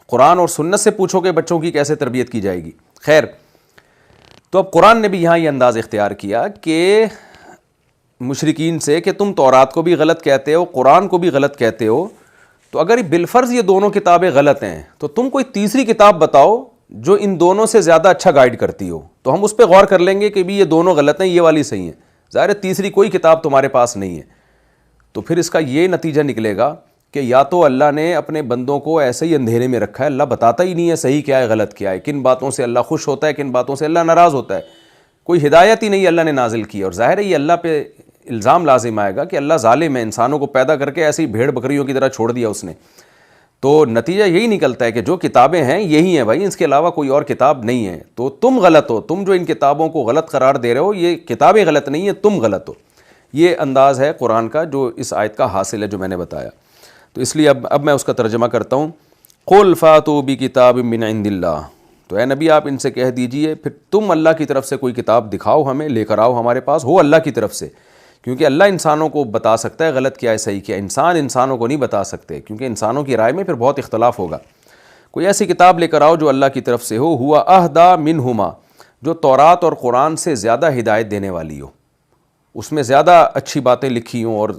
قرآن اور سنت سے پوچھو کہ بچوں کی کیسے تربیت کی جائے گی. خیر، تو اب قرآن نے بھی یہاں یہ انداز اختیار کیا کہ مشرکین سے کہ تم تورات کو بھی غلط کہتے ہو، قرآن کو بھی غلط کہتے ہو، تو اگر بالفرض یہ دونوں کتابیں غلط ہیں تو تم کوئی تیسری کتاب بتاؤ جو ان دونوں سے زیادہ اچھا گائیڈ کرتی ہو، تو ہم اس پہ غور کر لیں گے کہ بھی یہ دونوں غلط ہیں، یہ والی صحیح ہیں. ظاہر ہے تیسری کوئی کتاب تمہارے پاس نہیں ہے. تو پھر اس کا یہ نتیجہ نکلے گا کہ یا تو اللہ نے اپنے بندوں کو ایسے ہی اندھیرے میں رکھا ہے، اللہ بتاتا ہی نہیں ہے صحیح کیا ہے غلط کیا ہے، کن باتوں سے اللہ خوش ہوتا ہے کن باتوں سے اللہ ناراض ہوتا ہے، کوئی ہدایت ہی نہیں اللہ نے نازل کی. اور ظاہر ہے یہ اللہ پہ الزام لازم آئے گا کہ اللہ ظالم ہے، انسانوں کو پیدا کر کے ایسے ہی بھیڑ بکریوں کی طرح چھوڑ دیا اس نے. تو نتیجہ یہی نکلتا ہے کہ جو کتابیں ہیں یہی ہیں بھائی، اس کے علاوہ کوئی اور کتاب نہیں ہے. تو تم غلط ہو، تم جو ان کتابوں کو غلط قرار دے رہے ہو، یہ کتابیں غلط نہیں ہیں، تم غلط ہو. یہ انداز ہے قرآن کا جو اس آیت کا حاصل ہے جو میں نے بتایا. تو اس لیے اب میں اس کا ترجمہ کرتا ہوں. قل فاتوا بکتاب من عند اللہ، تو اے نبی آپ ان سے کہہ دیجئے پھر تم اللہ کی طرف سے کوئی کتاب دکھاؤ، ہمیں لے کر آؤ ہمارے پاس، ہو اللہ کی طرف سے. کیونکہ اللہ انسانوں کو بتا سکتا ہے غلط کیا ہے صحیح کیا ہے، انسان انسانوں کو نہیں بتا سکتے کیونکہ انسانوں کی رائے میں پھر بہت اختلاف ہوگا. کوئی ایسی کتاب لے کر آؤ جو اللہ کی طرف سے ہو، ہوا اہدی منہما، جو تورات اور قرآن سے زیادہ ہدایت دینے والی ہو، اس میں زیادہ اچھی باتیں لکھی ہوں اور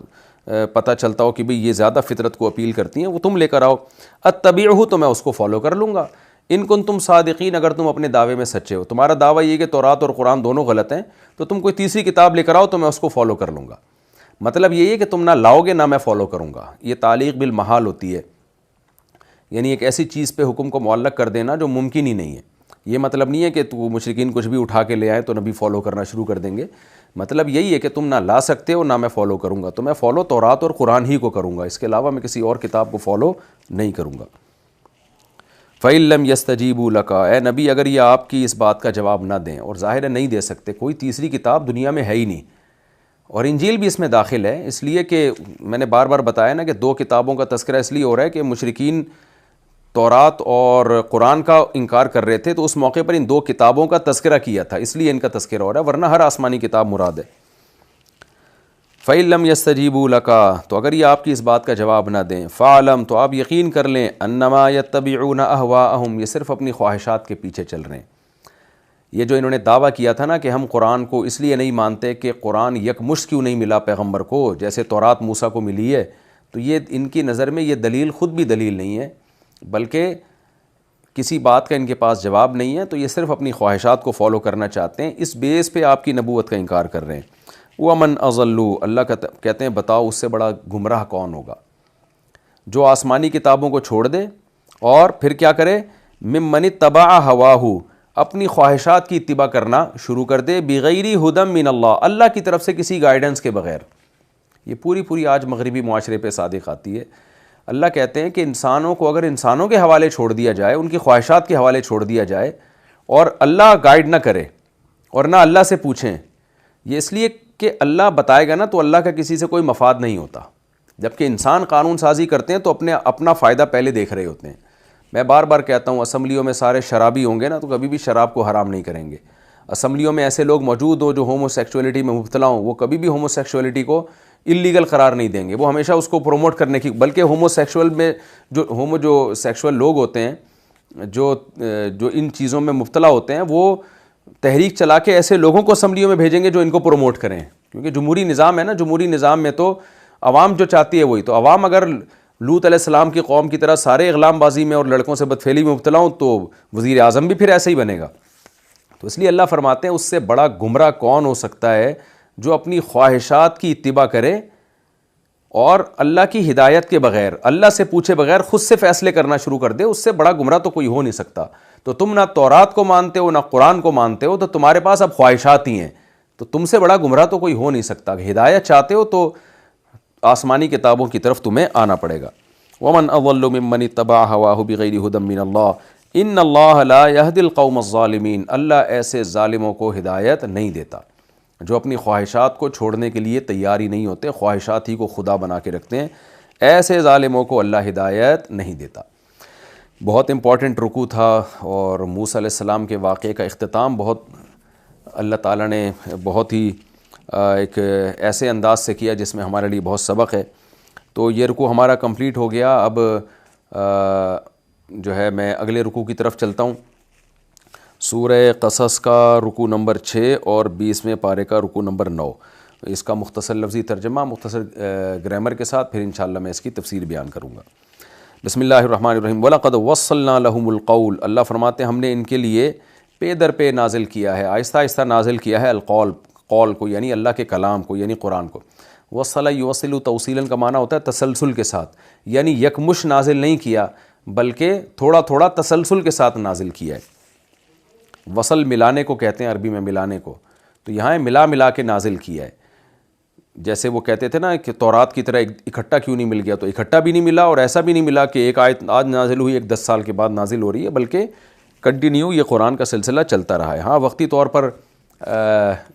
پتہ چلتا ہو کہ بھئی یہ زیادہ فطرت کو اپیل کرتی ہیں، وہ تم لے کر آؤ. اتبعہ، تو میں اس کو فالو کر لوں گا. ان کنتم صادقین، اگر تم اپنے دعوے میں سچے ہو، تمہارا دعویٰ یہ کہ تورات اور قرآن دونوں غلط ہیں، تو تم کوئی تیسری کتاب لے کر آؤ تو میں اس کو فالو کر لوں گا. مطلب یہ ہے کہ تم نہ لاؤ گے نہ میں فالو کروں گا. یہ تعلیق بالمحال ہوتی ہے، یعنی ایک ایسی چیز پہ حکم کو معلق کر دینا جو ممکن ہی نہیں ہے. یہ مطلب نہیں ہے کہ تو مشرکین کچھ بھی اٹھا کے لے آئے تو نبی فالو کرنا شروع کر دیں گے. مطلب یہی ہے کہ تم نہ لا سکتے ہو نہ میں فالو کروں گا، تو میں فالو تورات اور قرآن ہی کو کروں گا، اس کے علاوہ میں کسی اور کتاب کو فالو نہیں کروں گا. فَإِن لَّمْ يَسْتَجِيبُوا لَكَ، اے نبی اگر یہ آپ کی اس بات کا جواب نہ دیں، اور ظاہر ہے نہیں دے سکتے، کوئی تیسری کتاب دنیا میں ہے ہی نہیں، اور انجیل بھی اس میں داخل ہے. اس لیے کہ میں نے بار بار بتایا نا کہ دو کتابوں کا تذکرہ اس لیے ہو رہا ہے کہ مشرکین تورات اور قرآن کا انکار کر رہے تھے، تو اس موقع پر ان دو کتابوں کا تذکرہ کیا تھا، اس لیے ان کا تذکرہ ہو رہا ہے، ورنہ ہر آسمانی کتاب مراد ہے. فَإِن لَّمْ يَسْتَجِيبُوا لَكَ، تو اگر یہ آپ کی اس بات کا جواب نہ دیں، فَاعْلَمْ، تو آپ یقین کر لیں، أَنَّمَا يَتَّبِعُونَ أَهْوَاءَهُمْ، یہ صرف اپنی خواہشات کے پیچھے چل رہے ہیں. یہ جو انہوں نے دعویٰ کیا تھا نا کہ ہم قرآن کو اس لیے نہیں مانتے کہ قرآن یکمشت کیوں نہیں ملا پیغمبر کو جیسے تورات موسیٰ کو ملی ہے، تو یہ ان کی نظر میں یہ دلیل خود بھی دلیل نہیں ہے، بلکہ کسی بات کا ان کے پاس جواب نہیں ہے، تو یہ صرف اپنی خواہشات کو فالو کرنا چاہتے ہیں، اس بیس پہ آپ کی نبوت کا انکار کر رہے ہیں. وَمَنْ أَضَلُّ، اللہ کہتے ہیں بتاؤ اس سے بڑا گمراہ کون ہوگا، جو آسمانی کتابوں کو چھوڑ دے اور پھر کیا کرے، مِمَّنِ اتَّبَعَ هَوَاهُ، اپنی خواہشات کی اتباع کرنا شروع کر دے، بِغَيْرِ هُدًى مِّنَ اللَّهِ، اللہ کی طرف سے کسی گائیڈنس کے بغیر. یہ پوری آج مغربی معاشرے پہ صادق آتی ہے. اللہ کہتے ہیں کہ انسانوں کو اگر انسانوں کے حوالے چھوڑ دیا جائے، ان کی خواہشات کے حوالے چھوڑ دیا جائے اور اللہ گائیڈ نہ کرے اور نہ اللہ سے پوچھیں، یہ اس لیے کہ اللہ بتائے گا نا تو اللہ کا کسی سے کوئی مفاد نہیں ہوتا، جبکہ انسان قانون سازی کرتے ہیں تو اپنا فائدہ پہلے دیکھ رہے ہوتے ہیں. میں بار بار کہتا ہوں اسمبلیوں میں سارے شرابی ہوں گے نا تو کبھی بھی شراب کو حرام نہیں کریں گے. اسمبلیوں میں ایسے لوگ موجود ہوں جو ہومو سیکشولیٹی میں مبتلا ہوں، وہ کبھی بھی ہومو سیکشولیٹی کو اللیگل قرار نہیں دیں گے، وہ ہمیشہ اس کو پروموٹ کرنے کی، بلکہ ہومو سیکشول میں جو سیکشول لوگ ہوتے ہیں جو ان چیزوں میں مبتلا ہوتے ہیں، وہ تحریک چلا کے ایسے لوگوں کو اسمبلیوں میں بھیجیں گے جو ان کو پروموٹ کریں، کیونکہ جمہوری نظام ہے نا, جمہوری نظام میں تو عوام جو چاہتی ہے وہی. تو عوام اگر لوط علیہ السلام کی قوم کی طرح سارے اغلام بازی میں اور لڑکوں سے بدفعلی میں مبتلا ہوں تو وزیر اعظم بھی پھر ایسا ہی بنے گا. تو اس لیے اللہ فرماتے ہیں اس سے بڑا گمراہ کون ہو سکتا ہے جو اپنی خواہشات کی اتباع کرے اور اللہ کی ہدایت کے بغیر, اللہ سے پوچھے بغیر خود سے فیصلے کرنا شروع کر دے. اس سے بڑا گمراہ تو کوئی ہو نہیں سکتا. تو تم نہ تورات کو مانتے ہو نہ قرآن کو مانتے ہو, تو تمہارے پاس اب خواہشات ہی ہیں, تو تم سے بڑا گمراہ تو کوئی ہو نہیں سکتا. ہدایت چاہتے ہو تو آسمانی کتابوں کی طرف تمہیں آنا پڑے گا. ومن اضل ممن اتبع هواه بغیر هدى من اللہ ان اللہ لا يهدي القوم الظالمین. اللہ ایسے ظالموں کو ہدایت نہیں دیتا جو اپنی خواہشات کو چھوڑنے کے لیے تیار ہی نہیں ہوتے, خواہشات ہی کو خدا بنا کے رکھتے ہیں. ایسے ظالموں کو اللہ ہدایت نہیں دیتا. بہت امپورٹنٹ رکوع تھا, اور موسیٰ علیہ السلام کے واقعے کا اختتام بہت اللہ تعالیٰ نے بہت ہی ایک ایسے انداز سے کیا جس میں ہمارے لیے بہت سبق ہے. تو یہ رکوع ہمارا کمپلیٹ ہو گیا. اب جو ہے میں اگلے رکوع کی طرف چلتا ہوں. سورہ قصص کا رکوع نمبر 6 اور 20ویں پارے کا رکوع نمبر 9. اس کا مختصر لفظی ترجمہ مختصر گرامر کے ساتھ, پھر انشاءاللہ میں اس کی تفسیر بیان کروں گا. بسم اللہ الرحمن الرحیم. وَلَقَدْ وَصَّلْنَا لَهُمُ الْقَوْلَ. اللہ فرماتے ہیں ہم نے ان کے لیے پے در پہ نازل کیا ہے, آہستہ آہستہ نازل کیا ہے القول, قول کو یعنی اللہ کے کلام کو یعنی قرآن کو. وصل یوصل توصیلاً کا معنی ہوتا ہے تسلسل کے ساتھ, یعنی یکمش نازل نہیں کیا بلکہ تھوڑا تھوڑا تسلسل کے ساتھ نازل کیا ہے. وصل ملانے کو کہتے ہیں عربی میں, ملانے کو, تو یہاں ملا کے نازل کیا ہے. جیسے وہ کہتے تھے نا کہ تورات کی طرح اکٹھا کیوں نہیں مل گیا, تو اکٹھا بھی نہیں ملا اور ایسا بھی نہیں ملا کہ ایک آیت آج نازل ہوئی ایک 10 سال کے بعد نازل ہو رہی ہے, بلکہ کنٹینیو یہ قرآن کا سلسلہ چلتا رہا ہے. ہاں وقتی طور پر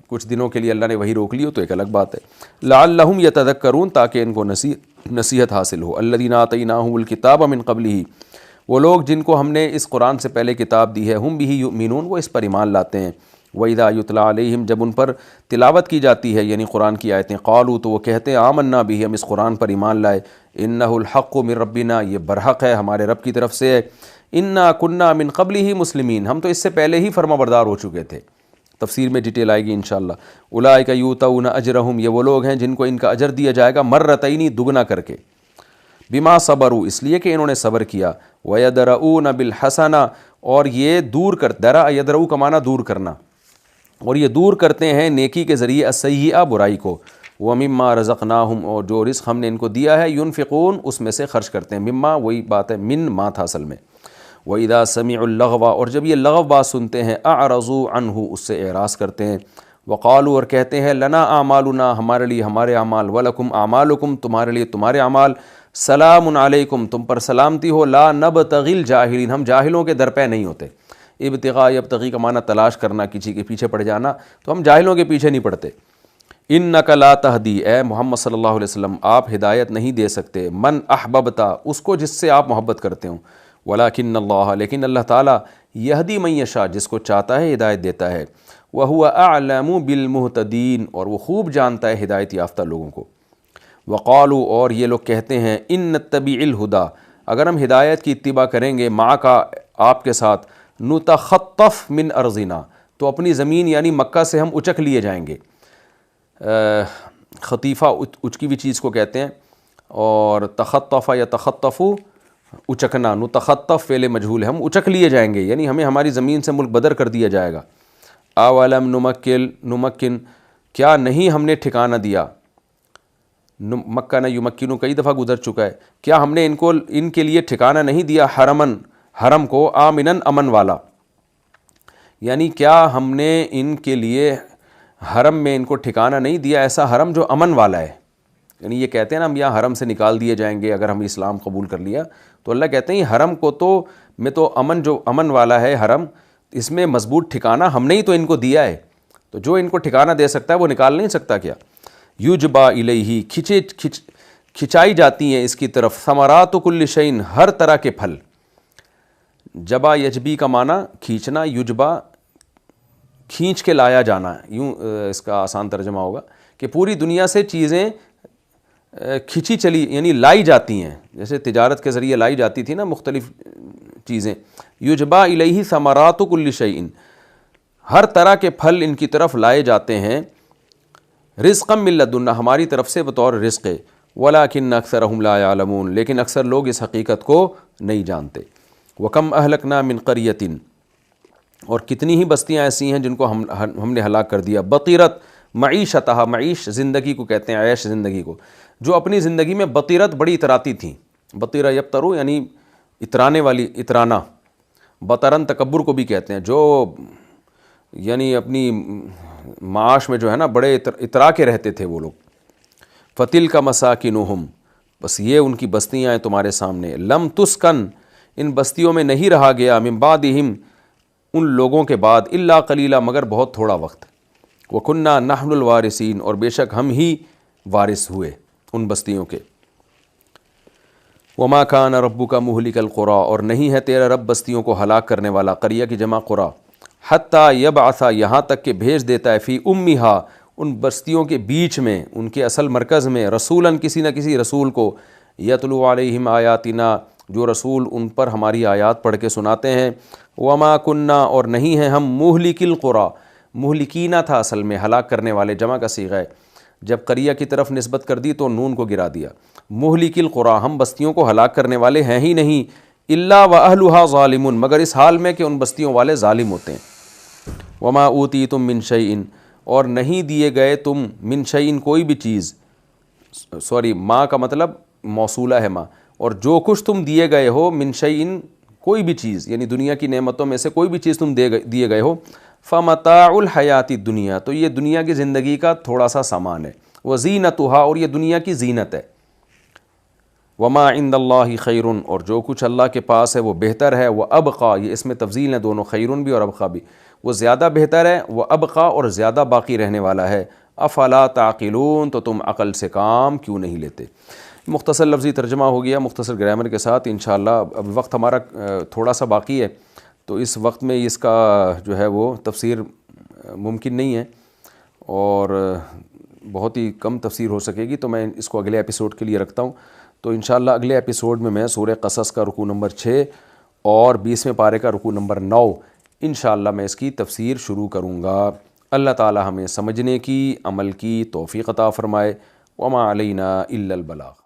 کچھ دنوں کے لیے اللہ نے وہی روک لی ہو تو ایک الگ بات ہے. لعلہم یتذکرون, تاکہ ان کو نصیحت حاصل ہو. الذین آتیناہم الکتاب من قبلہ, وہ لوگ جن کو ہم نے اس قرآن سے پہلے کتاب دی ہے, ہم بہ یؤمنون, وہ اس پر ایمان لاتے ہیں. وَإِذَا يُتْلَىٰ عَلَيْهِمْ, جب ان پر تلاوت کی جاتی ہے یعنی قرآن کی آیتیں, قالوا, تو وہ کہتے ہیں آمنا بہ, ہم اس قرآن پر ایمان لائے, انہ الحق من ربنا, یہ برحق ہے ہمارے رب کی طرف سے ہے, انا کننا من قبلہ مسلمین, ہم تو اس سے پہلے ہی فرما بردار ہو چکے تھے. تفسیر میں ڈیٹیل آئے گی انشاءاللہ. اولئک یؤتون اجرہم, یہ وہ لوگ ہیں جن کو ان کا اجر دیا جائے گا مرتین, دگنا کر کے, بما صبروا, اس لیے کہ انہوں نے صبر کیا, ویدرؤون بالحسنہ, اور یہ دور کر, درع یدرؤ کا معنی دور کرنا, اور یہ دور کرتے ہیں نیکی کے ذریعے السیئہ, برائی کو. ومما رزقناہم, اور جو رزق ہم نے ان کو دیا ہے, ينفقون, اس میں سے خرچ کرتے ہیں. مما وہی بات ہے, من ما تھا اصل میں. وَإِذَا سَمِعُوا اللَّغْوَ, اور جب یہ لغو بات سنتے ہیں, اعرضوا عنہ, اس سے اعراض کرتے ہیں. وقالوا, اور کہتے ہیں, لنا اعمالنا, ہمارے لیے ہمارے اعمال, ولکم اعمالکم, تمہارے لیے تمہارے اعمال, سلام علیکم, تم پر سلامتی ہو, لا نبتغی الجاہلین, ہم جاہلوں کے درپے نہیں ہوتے. ابتغاء, یبتغی کا معنی تلاش کرنا, کسی کے پیچھے پڑ جانا, تو ہم جاہلوں کے پیچھے نہیں پڑتے. انک لا تہدی, اے محمد صلی اللہ علیہ وسلم آپ ہدایت نہیں دے سکتے, من احببتا, اس کو جس سے آپ محبت کرتے ہوں, ولکن اللہ, لیکن اللہ تعالیٰ, یہدی من یشاء, جس کو چاہتا ہے ہدایت دیتا ہے, وہو اعلم بالمہتدین, اور وہ خوب جانتا ہے ہدایت یافتہ لوگوں کو. وقالوا, اور یہ لوگ کہتے ہیں, ان نتبع الہدی, اگر ہم ہدایت کی اتباع کریں گے, معک, آپ کے ساتھ, نتخطف من ارضنا, تو اپنی زمین یعنی مکہ سے ہم اچک لیے جائیں گے. خطیفہ اچکی ہوئی چیز کو کہتے ہیں, اور تخطف یا تخطف اچکنا, نتخطف فعل مجہول ہے, ہم اچک لیے جائیں گے یعنی ہمیں ہماری زمین سے ملک بدر کر دیا جائے گا. اولم نمکن, کیا نہیں ہم نے ٹھکانہ دیا, مکن یمکنو کئی دفعہ گزر چکا ہے, کیا ہم نے ان کے لیے ٹھکانہ نہیں دیا, حرمن, حرم کو, آمنن, امن والا, یعنی کیا ہم نے ان کے لیے حرم میں ان کو ٹھکانہ نہیں دیا, ایسا حرم جو امن والا ہے. یعنی یہ کہتے ہیں نا ہم یہاں حرم سے نکال دیے جائیں گے اگر ہم اسلام قبول کر لیا, تو اللہ کہتے ہیں حرم کو تو میں تو امن, جو امن والا ہے حرم, اس میں مضبوط ٹھکانہ ہم نے ہی تو ان کو دیا ہے, تو جو ان کو ٹھکانہ دے سکتا ہے وہ نکال نہیں سکتا کیا. یجبا الیہ, کھچائی جاتی ہیں اس کی طرف, ثمرات کل شیء, ہر طرح کے پھل. جبا یجبی کا معنی کھینچنا, یجبا کھینچ کے لایا جانا, یوں اس کا آسان ترجمہ ہوگا کہ پوری دنیا سے چیزیں کھینچی چلی یعنی لائی جاتی ہیں, جیسے تجارت کے ذریعے لائی جاتی تھی نا مختلف چیزیں. یجبا الیہ ثمرات کل شیء, ہر طرح کے پھل ان کی طرف لائے جاتے ہیں. رزقا من لدنا، ہماری طرف سے بطور رزق ہے، ولکن اکثرهم لا یعلمون، لیکن اکثر لوگ اس حقیقت کو نہیں جانتے۔ وکم اہلکنا من قریۃ، اور کتنی ہی بستیاں ایسی ہیں جن کو ہم نے ہلاک کر دیا، بطیرت معیشتہا، معیش زندگی کو کہتے ہیں، عیش زندگی کو، جو اپنی زندگی میں بطیرت بڑی اتراتی تھیں۔ بطیرہ یبترو یعنی اترانے والی، اترانا، بطرن تکبر کو بھی کہتے ہیں، جو یعنی اپنی معاش میں جو ہے نا بڑے اترا کے رہتے تھے وہ لوگ۔ فَتِلْكَ مَسَاكِنُهُمْ، بس یہ ان کی بستیاں ہیں تمہارے سامنے، لم تسکن، ان بستیوں میں نہیں رہا گیا، من بعدہم، ان لوگوں کے بعد، الا قلیلا، مگر بہت تھوڑا وقت، وَكُنَّا نَحْنُ الْوَارِثِينَ، اور بے شک ہم ہی وارث ہوئے ان بستیوں کے۔ وَمَا كَانَ رَبُّكَ مُهْلِكَ الْقُرَىٰ، اور نہیں ہے تیرا رب بستیوں کو ہلاک کرنے والا، قریہ کی جمع قرا، حتیٰ یبعث، یہاں تک کہ بھیج دیتا ہے، فی امہا، ان بستیوں کے بیچ میں، ان کے اصل مرکز میں، رسولاً، کسی نہ کسی رسول کو، یتلو علیہم آیاتنا، جو رسول ان پر ہماری آیات پڑھ کے سناتے ہیں، وما کننا، اور نہیں ہیں ہم، مہلک القریٰ، مہلکینہ تھا اصل میں، ہلاک کرنے والے، جمع کا صیغہ ہے، جب قریہ کی طرف نسبت کر دی تو نون کو گرا دیا، مہلک القریٰ، ہم بستیوں کو ہلاک کرنے والے ہیں ہی نہیں، الا واہلھا ظالمون، مگر اس حال میں کہ ان بستیوں والے ظالم ہوتے ہیں۔ وما اوتیتم من شیء، اور نہیں دیے گئے تم، من شیء، کوئی بھی چیز، سوری ما کا مطلب موصولہ ہے ما، اور جو کچھ تم دیے گئے ہو، من شیء، کوئی بھی چیز، یعنی دنیا کی نعمتوں میں سے کوئی بھی چیز تم دیے گئے ہو، فمتاع الحیات الدنیا، تو یہ دنیا کی زندگی کا تھوڑا سا سامان ہے، وزینتھا، اور یہ دنیا کی زینت ہے، وما عند اللہ خیر، اور جو کچھ اللہ کے پاس ہے وہ بہتر ہے، وہ ابقا، یہ اس میں تفضیل ہے دونوں، خیرن بھی اور ابقا بھی، وہ زیادہ بہتر ہے، وہ ابقا، اور زیادہ باقی رہنے والا ہے، افلا تعقلون، تو تم عقل سے کام کیوں نہیں لیتے۔ مختصر لفظی ترجمہ ہو گیا مختصر گرامر کے ساتھ، انشاءاللہ اب وقت ہمارا تھوڑا سا باقی ہے، تو اس وقت میں اس کا جو ہے وہ تفسیر ممکن نہیں ہے، اور بہت ہی کم تفسیر ہو سکے گی، تو میں اس کو اگلے ایپیسوڈ کے لیے رکھتا ہوں۔ تو انشاءاللہ اگلے ایپیسوڈ میں سورہ قصص کا رکوع نمبر 6 اور 20ویں پارے کا رکوع نمبر 9 انشاءاللہ میں اس کی تفسیر شروع کروں گا۔ اللہ تعالی ہمیں سمجھنے کی، عمل کی توفیق عطا فرمائے۔ وما علینا الا البلاغ۔